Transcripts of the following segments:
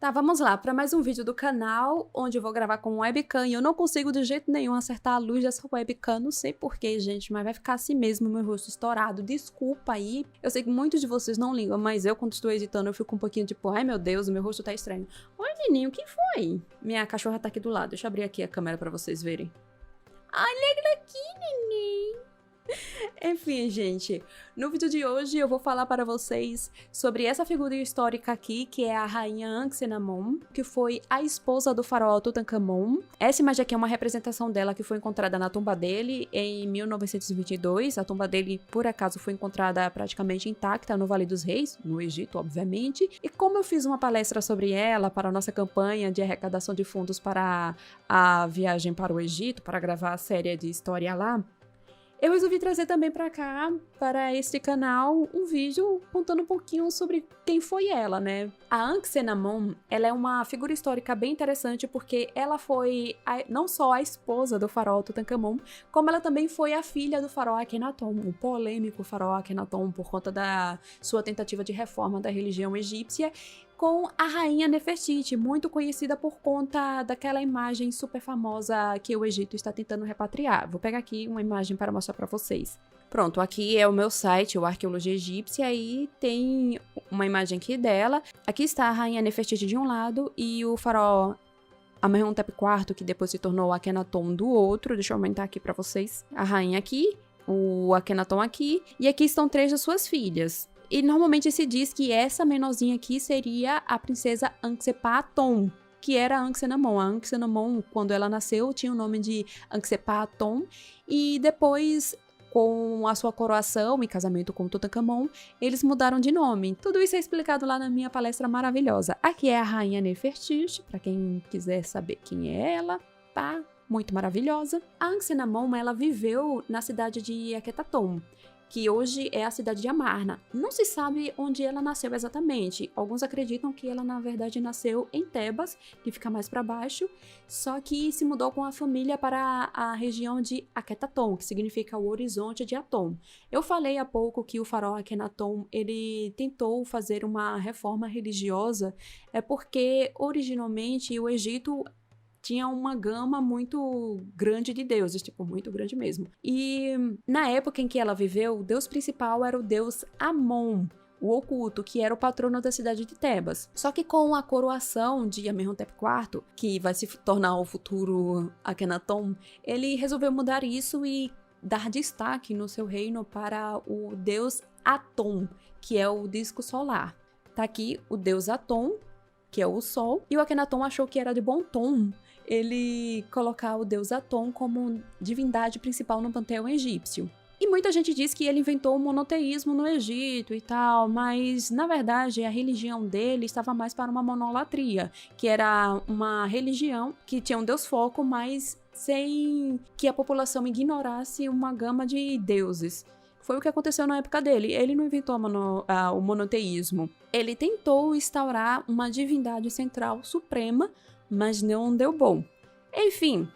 Tá, vamos lá, para mais um vídeo do canal, onde eu vou gravar com webcam e eu não consigo de jeito nenhum acertar a luz dessa webcam, não sei porquê, gente, mas vai ficar assim mesmo, meu rosto estourado, desculpa aí. Eu sei que muitos de vocês não ligam, mas eu, quando estou editando, eu fico um pouquinho tipo, ai meu Deus, o meu rosto tá estranho. Oi, Nininho, o que foi? Minha cachorra tá aqui do lado, deixa eu abrir aqui a câmera para vocês verem. Olha ela aqui, Neném. Enfim, gente, no vídeo de hoje eu vou falar para vocês sobre essa figura histórica aqui, que é a rainha Ankh-Senamun, que foi a esposa do faraó Tutankhamon. Essa imagem aqui é uma representação dela que foi encontrada na tumba dele em 1922. A tumba dele, por acaso, foi encontrada praticamente intacta no Vale dos Reis, no Egito, obviamente. E como eu fiz uma palestra sobre ela para a nossa campanha de arrecadação de fundos para a viagem para o Egito, para gravar a série de história lá, eu resolvi trazer também para cá, para este canal, um vídeo contando um pouquinho sobre quem foi ela, né? A Ankh-Senamun, ela é uma figura histórica bem interessante porque ela foi não só a esposa do faraó Tutankhamon, como ela também foi a filha do faraó Akhenaton, o polêmico faraó Akhenaton, por conta da sua tentativa de reforma da religião egípcia, com a rainha Nefertiti, muito conhecida por conta daquela imagem super famosa que o Egito está tentando repatriar. Vou pegar aqui uma imagem para mostrar para vocês. Pronto, aqui é o meu site, o Arqueologia Egípcia, e tem uma imagem aqui dela. Aqui está a rainha Nefertiti de um lado e o faraó Amenhotep IV, que depois se tornou Akhenaton, do outro. Deixa eu aumentar aqui para vocês. A rainha aqui, o Akhenaton aqui, e aqui estão 3 das suas filhas. E normalmente se diz que essa menorzinha aqui seria a princesa Anksepa-Aton, que era a Ankh-Senamun. A Ankh-Senamun, quando ela nasceu, tinha o nome de Anksepa-Aton, e depois, com a sua coroação e casamento com Tutankhamon, eles mudaram de nome. Tudo isso é explicado lá na minha palestra maravilhosa. Aqui é a rainha Nefertiti, para quem quiser saber quem é ela, tá? Muito maravilhosa. A Ankh-Senamun, ela viveu na cidade de Akhetaton, que hoje é a cidade de Amarna. Não se sabe onde ela nasceu exatamente. Alguns acreditam que ela, na verdade, nasceu em Tebas, que fica mais para baixo, só que se mudou com a família para a região de Akhetaton, que significa o horizonte de Aton. Eu falei há pouco que o faraó Akhenaton, ele tentou fazer uma reforma religiosa, porque originalmente o Egito tinha uma gama muito grande de deuses, tipo, muito grande mesmo. E na época em que ela viveu, o deus principal era o deus Amon, o oculto, que era o patrono da cidade de Tebas. Só que com a coroação de Amenhotep IV, que vai se tornar o futuro Akhenaton, ele resolveu mudar isso e dar destaque no seu reino para o deus Aton, que é o disco solar. Tá aqui o deus Aton, que é o sol, e o Akhenaton achou que era de bom tom ele colocar o deus Aton como divindade principal no panteão egípcio. E muita gente diz que ele inventou o monoteísmo no Egito e tal, mas na verdade a religião dele estava mais para uma monolatria, que era uma religião que tinha um deus foco, mas sem que a população ignorasse uma gama de deuses. Foi o que aconteceu na época dele. Ele não inventou o monoteísmo. Ele tentou instaurar uma divindade central suprema, mas não deu bom. Enfim,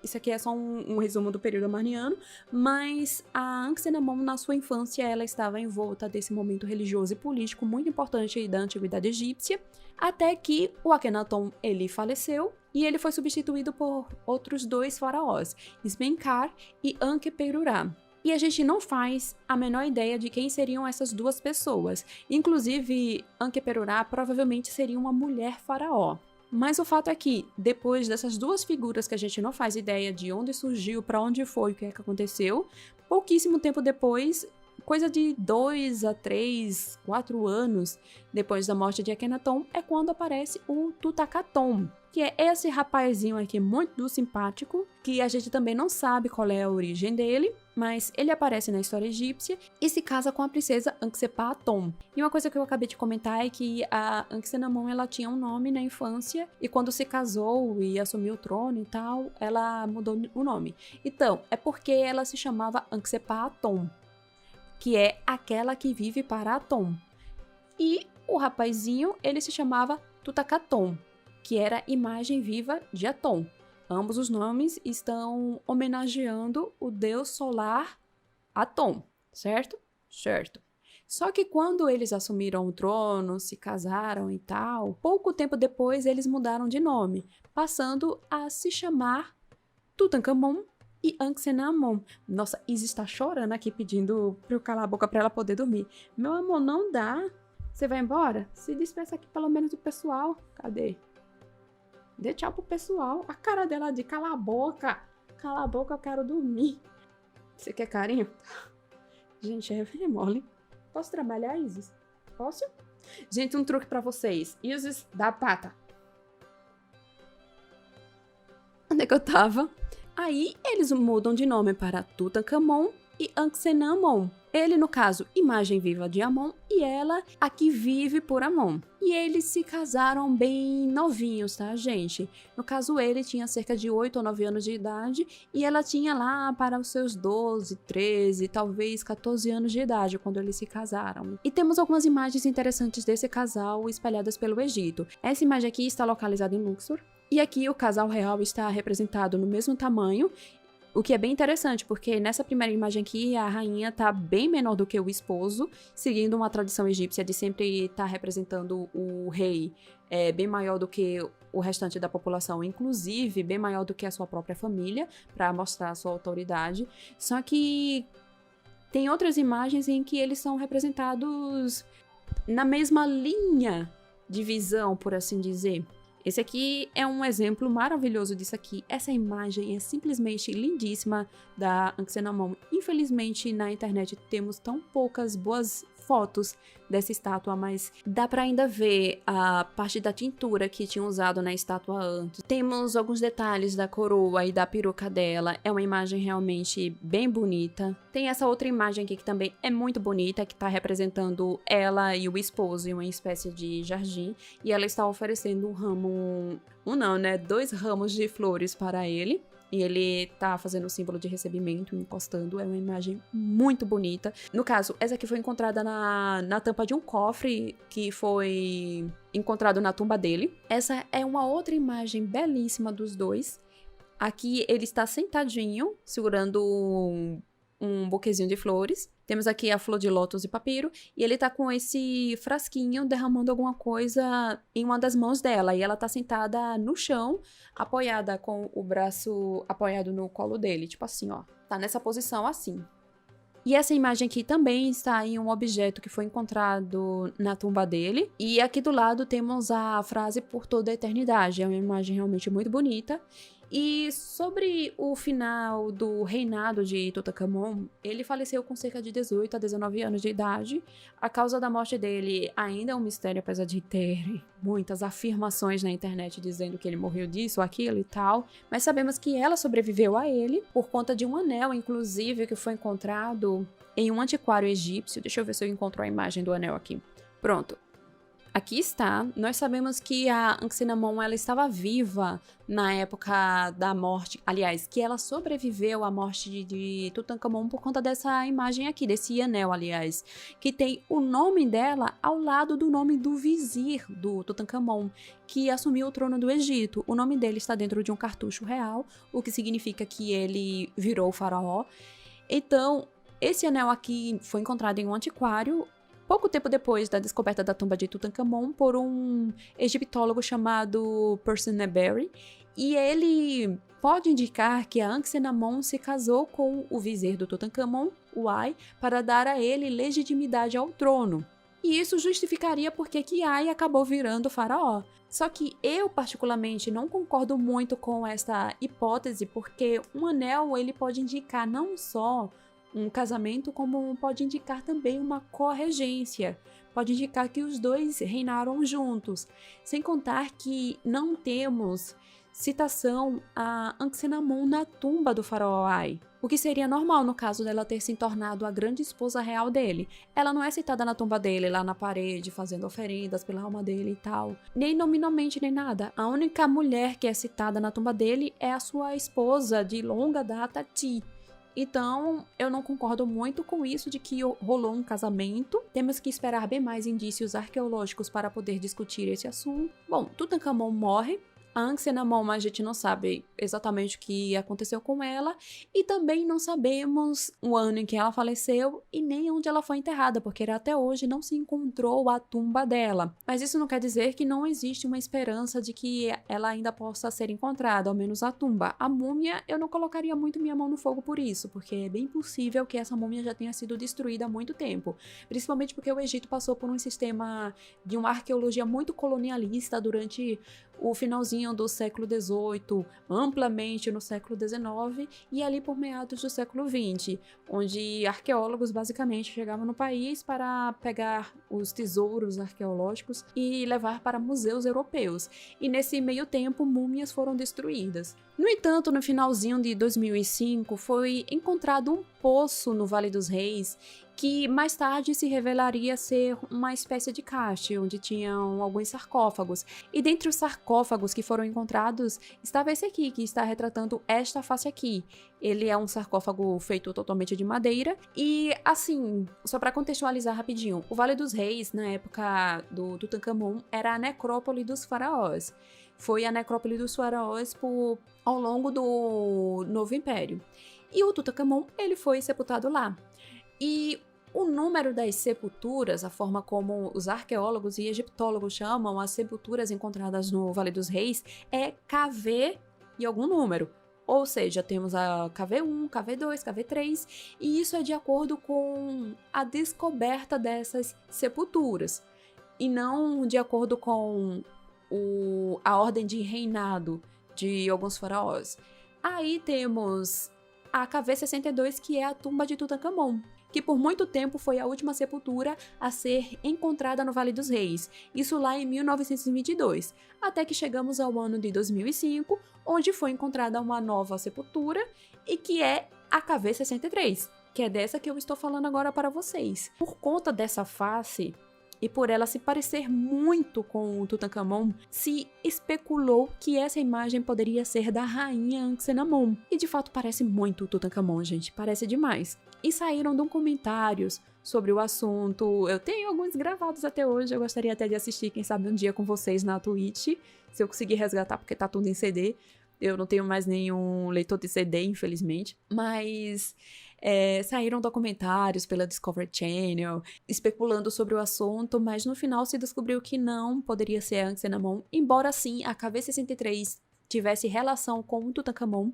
isso aqui é só um resumo do período amarniano, mas a Ankh-Senamun, na sua infância, ela estava em volta desse momento religioso e político muito importante da antiguidade egípcia, até que o Akhenaton, ele faleceu, e ele foi substituído por outros 2 faraós, Smenkhar e Ankh-Perurá. E a gente não faz a menor ideia de quem seriam essas 2 pessoas. Inclusive, Ankh-Perurá provavelmente seria uma mulher faraó. Mas o fato é que, depois dessas 2 figuras que a gente não faz ideia de onde surgiu, para onde foi, o que é que aconteceu, pouquíssimo tempo depois, coisa de 2 a 3, 4 anos depois da morte de Akhenaton, é quando aparece o Tutankhaton, que é esse rapazinho aqui muito simpático, que a gente também não sabe qual é a origem dele, mas ele aparece na história egípcia e se casa com a princesa Anksepa-Aton. E uma coisa que eu acabei de comentar é que a Ankh-Senamun, ela tinha um nome na infância e quando se casou e assumiu o trono e tal, ela mudou o nome. Então, é porque ela se chamava Anksepa-Aton, que é aquela que vive para Aton. E o rapazinho, ele se chamava Tutankhaton, que era imagem viva de Aton. Ambos os nomes estão homenageando o deus solar Aton, certo? Certo. Só que quando eles assumiram o trono, se casaram e tal, pouco tempo depois eles mudaram de nome, passando a se chamar Tutankhamon e Anck-se-Naamon. Nossa, Izzy está chorando aqui pedindo pra eu calar a boca pra ela poder dormir. Meu amor, não dá. Você vai embora? Se despeça aqui pelo menos do pessoal. Cadê? Dê tchau pro pessoal. A cara dela de cala a boca. Cala a boca, eu quero dormir. Você quer carinho? Gente, é mole. Posso trabalhar, Isis? Posso? Gente, um truque pra vocês. Isis, dá a pata. Onde é que eu tava? Aí, eles mudam de nome para Tutankhamon e Anck-se-Naamon. Ele, no caso, imagem viva de Amon, e ela, a que vive por Amon. E eles se casaram bem novinhos, tá, gente? No caso, ele tinha cerca de 8 ou 9 anos de idade, e ela tinha lá para os seus 12, 13, talvez 14 anos de idade, quando eles se casaram. E temos algumas imagens interessantes desse casal espalhadas pelo Egito. Essa imagem aqui está localizada em Luxor, e aqui o casal real está representado no mesmo tamanho, o que é bem interessante, porque nessa primeira imagem aqui, a rainha tá bem menor do que o esposo, seguindo uma tradição egípcia de sempre estar representando o rei bem maior do que o restante da população, inclusive bem maior do que a sua própria família, para mostrar a sua autoridade. Só que tem outras imagens em que eles são representados na mesma linha de visão, por assim dizer. Esse aqui é um exemplo maravilhoso disso aqui. Essa imagem é simplesmente lindíssima da Anck-se-Naamon. Infelizmente, na internet temos tão poucas boas fotos dessa estátua, mas dá pra ainda ver a parte da tintura que tinham usado na estátua antes. Temos alguns detalhes da coroa e da peruca dela. É uma imagem realmente bem bonita. Tem essa outra imagem aqui que também é muito bonita, que tá representando ela e o esposo em uma espécie de jardim. E ela está oferecendo um ramo... dois ramos de flores para ele. E ele tá fazendo o símbolo de recebimento, encostando. É uma imagem muito bonita. No caso, essa aqui foi encontrada na tampa de um cofre que foi encontrado na tumba dele. Essa é uma outra imagem belíssima dos dois. Aqui ele está sentadinho, segurando um buquezinho de flores. Temos aqui a flor de lótus e papiro, e ele tá com esse frasquinho derramando alguma coisa em uma das mãos dela, e ela tá sentada no chão, apoiada com o braço apoiado no colo dele, tipo assim, ó. Tá nessa posição assim. E essa imagem aqui também está em um objeto que foi encontrado na tumba dele. E aqui do lado temos a frase por toda a eternidade. É uma imagem realmente muito bonita. E sobre o final do reinado de Tutankhamon, ele faleceu com cerca de 18 a 19 anos de idade. A causa da morte dele ainda é um mistério, apesar de ter muitas afirmações na internet dizendo que ele morreu disso, aquilo e tal. Mas sabemos que ela sobreviveu a ele por conta de um anel, inclusive, que foi encontrado em um antiquário egípcio. Deixa eu ver se eu encontro a imagem do anel aqui. Pronto. Aqui está. Nós sabemos que a Anck-se-Naamon ela estava viva na época da morte. Aliás, que ela sobreviveu à morte de Tutankhamon por conta dessa imagem aqui, desse anel, aliás. Que tem o nome dela ao lado do nome do vizir do Tutankhamon, que assumiu o trono do Egito. O nome dele está dentro de um cartucho real, o que significa que ele virou o faraó. Então, esse anel aqui foi encontrado em um antiquário pouco tempo depois da descoberta da tumba de Tutankhamon por um egiptólogo chamado Percy Neberry, e ele pode indicar que a Anck-se-Naamon se casou com o vizir do Tutankhamon, o Ai, para dar a ele legitimidade ao trono. E isso justificaria porque que Ai acabou virando faraó. Só que eu, particularmente, não concordo muito com essa hipótese, porque um anel ele pode indicar não só um casamento, como pode indicar também uma corregência. Pode indicar que os dois reinaram juntos. Sem contar que não temos citação a Anck-se-Naamon na tumba do faraó Ai, o que seria normal no caso dela ter se tornado a grande esposa real dele. Ela não é citada na tumba dele, lá na parede, fazendo oferendas pela alma dele e tal. Nem nominalmente, nem nada. A única mulher que é citada na tumba dele é a sua esposa de longa data, Ti. Então, eu não concordo muito com isso de que rolou um casamento. Temos que esperar bem mais indícios arqueológicos para poder discutir esse assunto. Bom, Tutankhamon morre. A Anck-se-Namun, a gente não sabe exatamente o que aconteceu com ela e também não sabemos o ano em que ela faleceu e nem onde ela foi enterrada, porque até hoje não se encontrou a tumba dela. Mas isso não quer dizer que não existe uma esperança de que ela ainda possa ser encontrada, ao menos a tumba. A múmia, eu não colocaria muito minha mão no fogo por isso, porque é bem possível que essa múmia já tenha sido destruída há muito tempo, principalmente porque o Egito passou por um sistema de uma arqueologia muito colonialista durante o finalzinho do século XVIII, amplamente no século XIX e ali por meados do século XX, onde arqueólogos basicamente chegavam no país para pegar os tesouros arqueológicos e levar para museus europeus. E nesse meio tempo, múmias foram destruídas. No entanto, no finalzinho de 2005, foi encontrado um poço no Vale dos Reis que mais tarde se revelaria ser uma espécie de cache, onde tinham alguns sarcófagos. E dentre os sarcófagos que foram encontrados, estava esse aqui, que está retratando esta face aqui. Ele é um sarcófago feito totalmente de madeira. E, assim, só para contextualizar rapidinho, o Vale dos Reis, na época do Tutankhamun, era a necrópole dos faraós. Foi a necrópole dos faraós ao longo do Novo Império. E o Tutankhamun, ele foi sepultado lá. E o número das sepulturas, a forma como os arqueólogos e egiptólogos chamam as sepulturas encontradas no Vale dos Reis, é KV e algum número. Ou seja, temos a KV1, KV2, KV3, e isso é de acordo com a descoberta dessas sepulturas, e não de acordo com a ordem de reinado de alguns faraós. Aí temos a KV62, que é a tumba de Tutankhamun, que por muito tempo foi a última sepultura a ser encontrada no Vale dos Reis, isso lá em 1922, até que chegamos ao ano de 2005, onde foi encontrada uma nova sepultura, e que é a KV63, que é dessa que eu estou falando agora para vocês. Por conta dessa face, e por ela se parecer muito com o Tutankhamun, se especulou que essa imagem poderia ser da rainha Anck-se-Namun. E de fato parece muito o Tutankhamun, gente, parece demais. E saíram comentários sobre o assunto, eu tenho alguns gravados até hoje, eu gostaria até de assistir, quem sabe um dia com vocês na Twitch, se eu conseguir resgatar, porque tá tudo em CD. Eu não tenho mais nenhum leitor de CD, infelizmente, mas saíram documentários pela Discovery Channel especulando sobre o assunto, mas no final se descobriu que não poderia ser a Anck-se-Namun, embora sim a KV63 tivesse relação com o Tutankhamun,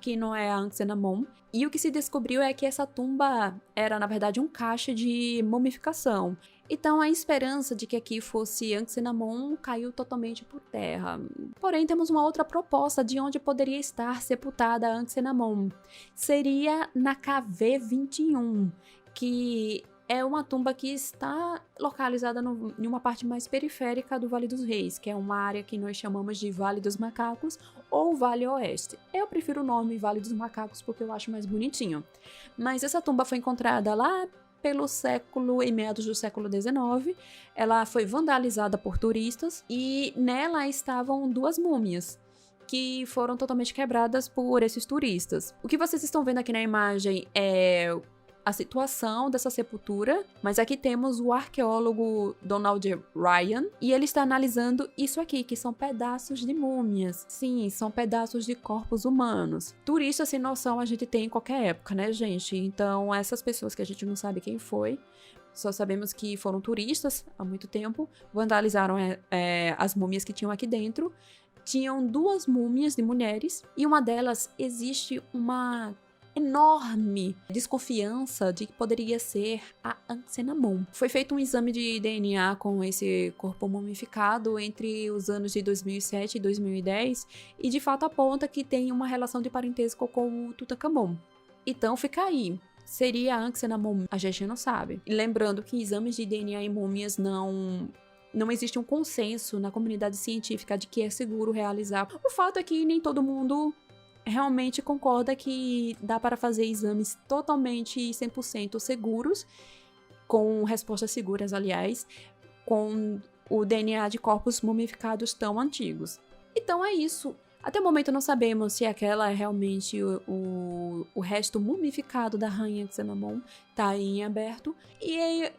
que não é a Anck-se-Namun. E o que se descobriu é que essa tumba era, na verdade, um cache de mumificação. Então, a esperança de que aqui fosse Anck-se-Namun caiu totalmente por terra. Porém, temos uma outra proposta de onde poderia estar sepultada Anck-se-Namun. Seria na KV21, que é uma tumba que está localizada em uma parte mais periférica do Vale dos Reis, que é uma área que nós chamamos de Vale dos Macacos ou Vale Oeste. Eu prefiro o nome Vale dos Macacos porque eu acho mais bonitinho. Mas essa tumba foi encontrada lá em meados do século XIX. Ela foi vandalizada por turistas e nela estavam duas múmias, que foram totalmente quebradas por esses turistas. O que vocês estão vendo aqui na imagem é a situação dessa sepultura, mas aqui temos o arqueólogo Donald Ryan, e ele está analisando isso aqui, que são pedaços de múmias. Sim, são pedaços de corpos humanos. Turistas sem noção a gente tem em qualquer época, né, gente? Então, essas pessoas que a gente não sabe quem foi, só sabemos que foram turistas há muito tempo, vandalizaram as múmias que tinham aqui dentro. Tinham duas múmias de mulheres, e uma delas existe uma enorme desconfiança de que poderia ser a Anck-se-Namun. Foi feito um exame de DNA com esse corpo mumificado entre os anos de 2007 e 2010 e de fato aponta que tem uma relação de parentesco com o Tutankhamun. Então fica aí. Seria a Anck-se-Namun? A gente não sabe. E lembrando que exames de DNA em múmias não existe um consenso na comunidade científica de que é seguro realizar. O fato é que nem todo mundo realmente concorda que dá para fazer exames totalmente 100% seguros, com respostas seguras, aliás, com o DNA de corpos mumificados tão antigos. Então é isso. Até o momento não sabemos se aquela é realmente o resto mumificado da rainha Anck-se-Namun, está em aberto, e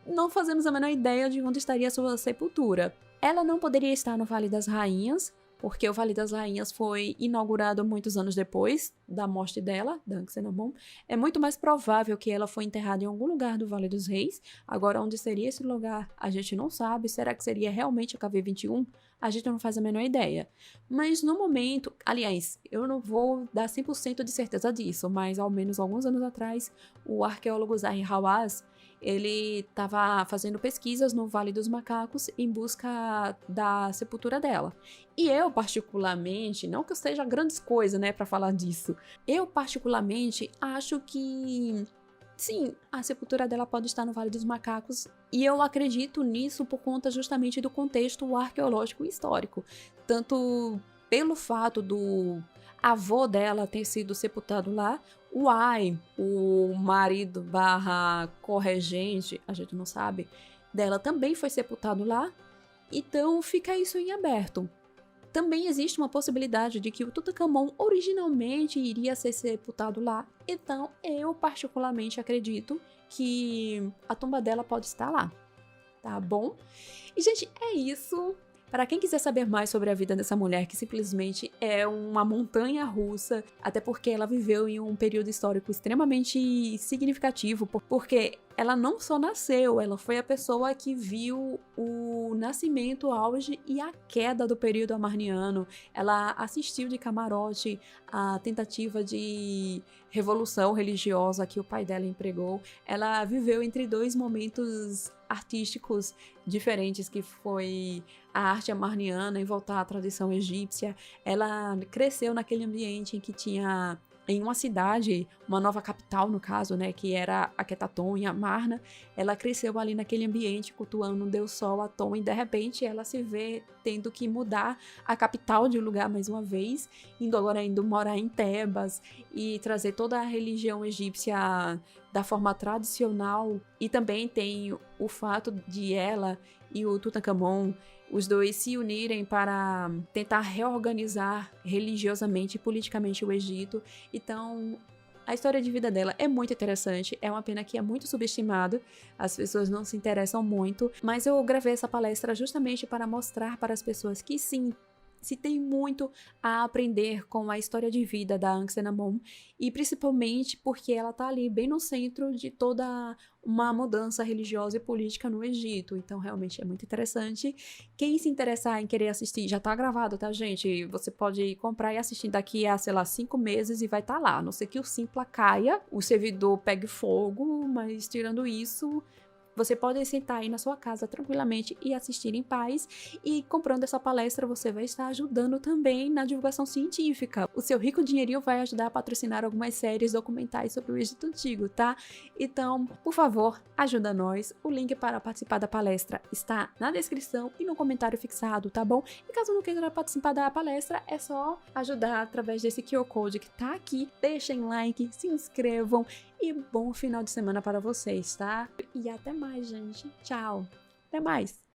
não fazemos a menor ideia de onde estaria a sua sepultura. Ela não poderia estar no Vale das Rainhas, porque o Vale das Rainhas foi inaugurado muitos anos depois da morte dela, da Anck-se-Namun. É muito mais provável que ela foi enterrada em algum lugar do Vale dos Reis. Agora, onde seria esse lugar, a gente não sabe. Será que seria realmente a KV-21? A gente não faz a menor ideia. Mas no momento, aliás, eu não vou dar 100% de certeza disso, mas ao menos alguns anos atrás, o arqueólogo Zahi Hawass, ele estava fazendo pesquisas no Vale dos Macacos em busca da sepultura dela. E eu, particularmente, não que eu seja grandes coisas, né, para falar disso, eu, particularmente, acho que sim, a sepultura dela pode estar no Vale dos Macacos, e eu acredito nisso por conta justamente do contexto arqueológico e histórico. Tanto pelo fato do avô dela ter sido sepultado lá, o Ai, o marido barra corregente, a gente não sabe, dela também foi sepultado lá, então fica isso em aberto. Também existe uma possibilidade de que o Tutankhamon originalmente iria ser sepultado lá, então eu particularmente acredito que a tumba dela pode estar lá, tá bom? E, gente, é isso. Para quem quiser saber mais sobre a vida dessa mulher, que simplesmente é uma montanha russa, até porque ela viveu em um período histórico extremamente significativo, porque ela não só nasceu, ela foi a pessoa que viu o nascimento, o auge e a queda do período amarniano. Ela assistiu de camarote a tentativa de revolução religiosa que o pai dela empregou. Ela viveu entre dois momentos artísticos diferentes, que foi a arte amarniana e voltar à tradição egípcia. Ela cresceu naquele ambiente em que tinha, em uma cidade, uma nova capital no caso, né, que era Akhetaton em Amarna. Ela cresceu ali naquele ambiente, cultuando o deus Sol, Aton, e de repente ela se vê tendo que mudar a capital de lugar mais uma vez, indo morar em Tebas e trazer toda a religião egípcia da forma tradicional. E também tem o fato de ela e o Tutankhamon, os dois se unirem para tentar reorganizar religiosamente e politicamente o Egito. Então, a história de vida dela é muito interessante, é uma pena que é muito subestimado, as pessoas não se interessam muito, mas eu gravei essa palestra justamente para mostrar para as pessoas que sim, se tem muito a aprender com a história de vida da Anck-se-Namun, e principalmente porque ela tá ali bem no centro de toda uma mudança religiosa e política no Egito. Então realmente é muito interessante. Quem se interessar em querer assistir, já tá gravado, tá, gente? Você pode comprar e assistir daqui a, sei lá, 5 meses e vai estar lá. A não ser que o Simpla caia, o servidor pegue fogo, mas tirando isso, você pode sentar aí na sua casa tranquilamente e assistir em paz, e comprando essa palestra você vai estar ajudando também na divulgação científica. O seu rico dinheirinho vai ajudar a patrocinar algumas séries documentais sobre o Egito Antigo, tá? Então, por favor, ajuda nós. O link para participar da palestra está na descrição e no comentário fixado, tá bom? E caso não queira participar da palestra, é só ajudar através desse QR Code que tá aqui. Deixem like, se inscrevam e bom final de semana para vocês, tá? E até mais, gente. Tchau. Até mais.